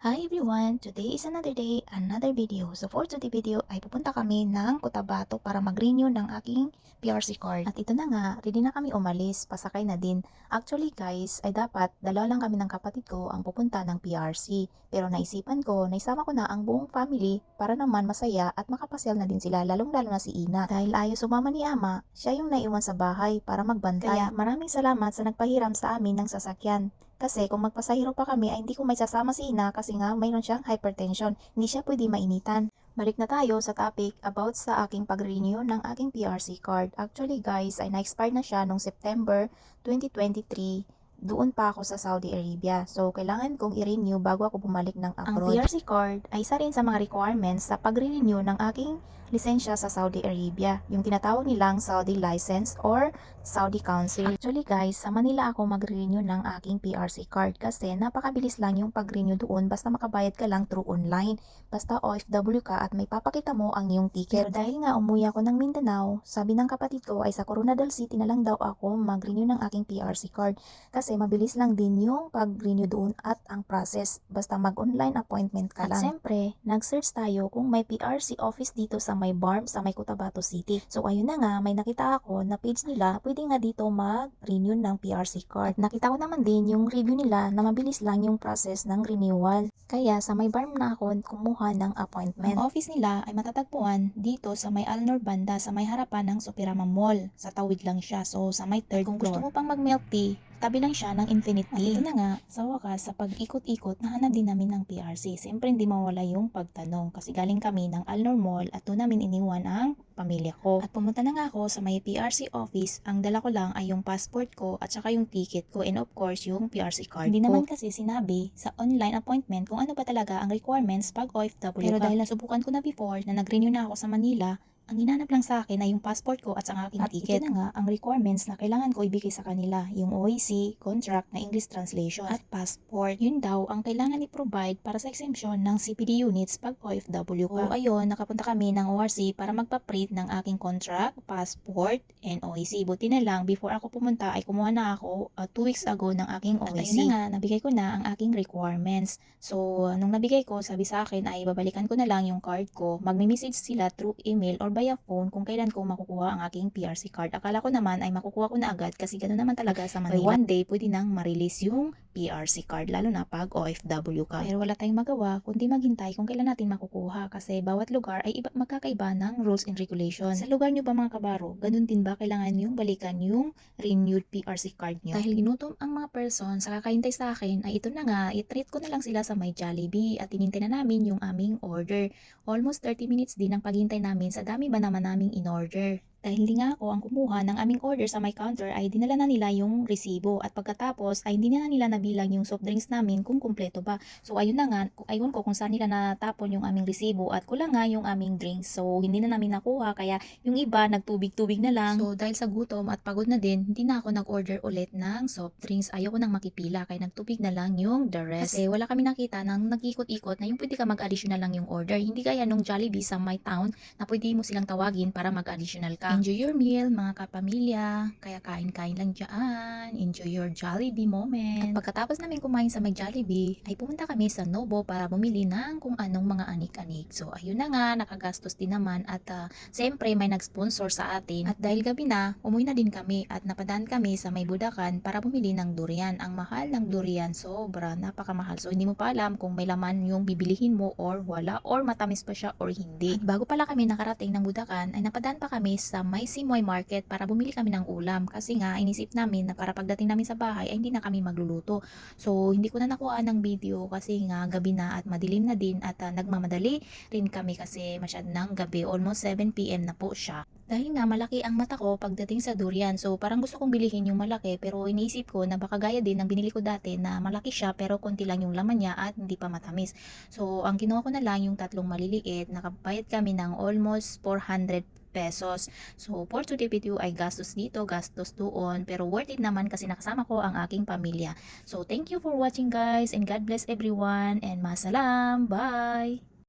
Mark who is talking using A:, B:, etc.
A: Hi everyone! Today is another day, another video. So for today video ay pupunta kami ng Cotabato para mag-renew ng aking PRC card. At ito na nga, ready na kami umalis, pasakay na din. Actually guys, ay dapat dalawa lang kami ng kapatid ko ang pupunta ng PRC. Pero naisipan ko, naisama ko na ang buong family para naman masaya at makapasyal na din sila, lalong-lalo na si Ina. Dahil ayaw sumama ni Ama, siya yung naiwan sa bahay para magbantay. Kaya maraming salamat sa nagpahiram sa amin ng sasakyan. Kasi kung magpasahero pa kami ay hindi ko may sasama si Ina kasi nga mayroon siyang hypertension. Hindi siya pwede mainitan. Balik na tayo sa topic about sa aking pag-renew ng aking PRC card. Actually guys, ay na-expire na siya noong September 2023. Doon pa ako sa Saudi Arabia. So, kailangan kong i-renew bago ako bumalik ng abroad. Ang PRC card ay isa rin sa mga requirements sa pag-renew ng aking lisensya sa Saudi Arabia. Yung tinatawag nilang Saudi License or Saudi Council. Actually guys, sa Manila ako mag-renew ng aking PRC card kasi napakabilis lang yung pag-renew doon basta makabayad ka lang through online. Basta OFW ka at may papakita mo ang iyong ticket. Pero dahil nga umuwi ako ng Mindanao, sabi ng kapatid ko ay sa Coronadal City na lang daw ako mag-renew ng aking PRC card. Kasi mabilis lang din yung pag-renew doon at ang process. Basta mag-online appointment ka lang. At siyempre, nag-search tayo kung may PRC office dito sa may BARM sa may Cotabato City. So ayun na nga, may nakita ako na page nila, pwede nga dito mag-renew ng PRC card. At nakita ko naman din yung review nila na mabilis lang yung process ng renewal. Kaya sa may BARM na ako kumuha ng appointment. Ang office nila ay matatagpuan dito sa may Alnor banda sa may harapan ng Supirama Mall. Sa tawid lang siya. So sa may third floor. Kung gusto mo pang mag-milk tea, tabi lang siya ng Infinity. At ito na nga, sa wakas, sa pag-ikot-ikot, nahanap din namin ng PRC. Siyempre hindi mawala yung pagtanong kasi galing kami ng Alnor Mall at doon namin iniwan ang pamilya ko. At pumunta na nga ako sa may PRC office. Ang dala ko lang ay yung passport ko at saka yung ticket ko and of course yung PRC card
B: Hindi
A: ko.
B: naman
A: Kasi sinabi sa online appointment kung ano ba talaga ang requirements pag OFW
B: Pero
A: ka. Dahil nasubukan ko na before na nag-renew na ako sa Manila, ang hinanap lang sa akin ay yung passport ko at saka aking ticket. At ito na nga ang requirements na kailangan ko ibigay sa kanila, yung OAC, contract na English translation at passport. Yun daw ang kailangan i-provide para sa exemption ng CPD units pag OFW ka. So ayun, nakapunta kami ng ORC para magpa-print ng aking contract, passport, and OAC. Buti na lang, before ako pumunta ay kumuha na ako 2 weeks ago ng aking OAC. At ayun na nga, nabigay ko na ang aking requirements. So, nung nabigay ko, sabi sa akin ay babalikan ko na lang yung card ko. Magme-message sila through email or via phone kung kailan ko makukuha ang aking PRC card. Akala ko naman ay makukuha ko na agad kasi gano'n naman talaga sa Manila. By one day, pwede nang ma-release yung PRC card, lalo na pag OFW ka. Pero wala tayong magawa kundi maghintay kung kailan natin makukuha kasi bawat lugar ay magkakaiba ng rules and regulations. Sa lugar nyo ba mga kabaro, ganun din ba kailangan yung balikan yung renewed PRC card nyo? Dahil ginutom ang mga person sa kakahintay sa akin ay ito na nga, i-treat ko na lang sila sa may Jollibee at hinintay na namin yung aming order. Almost 30 minutes din ang paghintay namin sa dami ba naman naming in-order. Dahil hindi nga ako ang kumuha ng aming order sa my counter ay dinala na nila yung resibo at pagkatapos ay hindi na nila nabilang yung soft drinks namin kung kumpleto ba. So ayun na nga, ayun ko kung saan nila natapon yung aming resibo at kulang nga yung aming drinks. So hindi na namin nakuha kaya yung iba nagtubig-tubig na lang. So dahil sa gutom at pagod na din, hindi na ako nag-order ulit ng soft drinks. Ayoko nang makipila kaya nagtubig na lang yung the rest. Kasi wala kami nakita nang nag-ikot-ikot na yung pwede ka mag-additional lang yung order. Hindi kaya nung Jollibee sa my town na pwede mo silang tawagin para mag-additional ka. Enjoy your meal mga kapamilya. Kaya kain-kain lang dyan. Enjoy your Jollibee moment. At pagkatapos namin kumain sa may Jollibee, ay pumunta kami sa Nobo para bumili ng kung anong mga anik-anik. So ayun na nga, nakagastos din naman at siyempre may nag-sponsor sa atin. At dahil gabi na, umuwi na din kami at napadaan kami sa may Budakan para bumili ng durian. Ang mahal ng durian, sobra, napakamahal. So hindi mo pa alam kung may laman yung bibilihin mo or wala or matamis pa siya or hindi. At bago pala kami nakarating ng Budakan, ay napadaan pa kami sa may Simoy Market para bumili kami ng ulam. Kasi nga, inisip namin na para pagdating namin sa bahay ay hindi na kami magluluto. So hindi ko na nakuha ng video kasi nga gabi na at madilim na din at nagmamadali rin kami kasi masyad ng gabi. Almost 7 PM na po siya. Dahil nga malaki ang mata ko pagdating sa durian. So parang gusto kong bilihin yung malaki pero iniisip ko na baka gaya din ng binili ko dati na malaki siya pero konti lang yung laman niya at hindi pa matamis. So ang kinuha ko na lang yung tatlong maliliit. Nakabayad kami ng almost 400 pesos. So for today video ay gastos dito, gastos doon pero worth it naman kasi nakasama ko ang aking pamilya. So thank you for watching guys and God bless everyone and masalam. Bye!